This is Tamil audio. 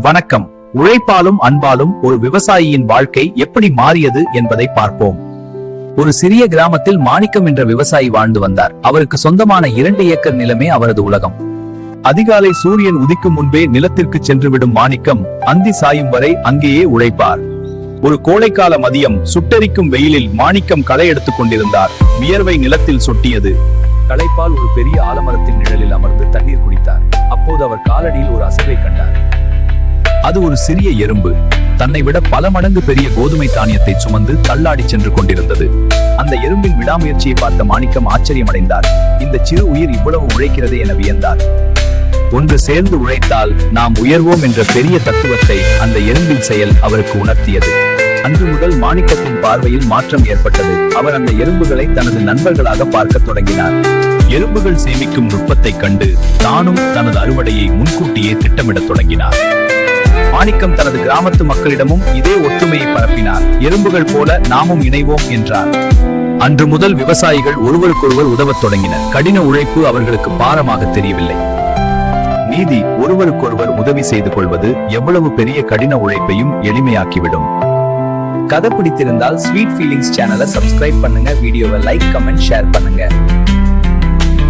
வணக்கம். உழைப்பாலும் அன்பாலும் ஒரு விவசாயியின் வாழ்க்கை எப்படி மாறியது என்பதை பார்ப்போம். ஒரு சிறிய கிராமத்தில் மாணிக்கம் என்ற விவசாயி வாழ்ந்து வந்தார். அவருக்கு சொந்தமான 2 ஏக்கர் நிலமே அவரது உலகம். அதிகாலை சூரியன் உதிக்கும் முன்பே நிலத்திற்கு சென்றுவிடும் மாணிக்கம் அந்தி சாயும் வரை அங்கேயே உழைப்பார். ஒரு கோடைக்கால மதியம் சுட்டெரிக்கும் வெயிலில் மாணிக்கம் களை எடுத்துக் கொண்டிருந்தார். வியர்வை நிலத்தில் சொட்டியது. களைப்பால் ஒரு பெரிய ஆலமரத்தின் நிழலில் அமர்ந்து தண்ணீர் குடித்தார். அப்போது அவர் காலடியில் ஒரு அசைவை கண்டார். அது ஒரு சிறிய எறும்பு தன்னை விட பல மடங்கு பெரிய கோதுமை தானியத்தை சுமந்து தள்ளாடி சென்று கொண்டிருந்தது. அந்த எறும்பின் விடாமுயற்சியை பார்த்த மாணிக்கம் ஆச்சரியமடைந்தார். இந்த சிறு உயிர் இவ்வளவு உழைக்கிறதே என வியந்தார். ஒன்று சேர்ந்து உழைத்தால் நாம் உயர்வோம் என்ற பெரிய தத்துவத்தை அந்த எறும்பின் செயல் அவருக்கு உணர்த்தியது. அன்று முதல் மாணிக்கத்தின் பார்வையில் மாற்றம் ஏற்பட்டது. அவர் அந்த எறும்புகளை தனது நண்பர்களாக பார்க்க தொடங்கினார். எறும்புகள் சேமிக்கும் நுட்பத்தை கண்டு தானும் தனது அறுவடையை முன்கூட்டியே திட்டமிடத் தொடங்கினார். மாணிக்கம் தனது கிராமத்து மக்களிடமும் இதே ஒற்றுமையை பரப்பினார். எறும்புகள் போல நாமும் இணைவோம் என்றார். அன்று முதல் விவசாயிகள் ஒருவருக்கொருவர் உதவத் தொடங்கினர். கடின உழைப்பு அவர்களுக்கு பாரமாக தெரியவில்லை. நீதி, ஒருவருக்கொருவர் உதவி செய்து கொள்வது எவ்வளவு பெரிய கடின உழைப்பையும் எளிமையாக்கிவிடும். கதை பிடித்திருந்தால் ஸ்வீட் ஃபீலிங்ஸ் சேனலை சப்ஸ்கிரைப் பண்ணுங்க. வீடியோவை லைக், கமெண்ட், ஷேர் பண்ணுங்க.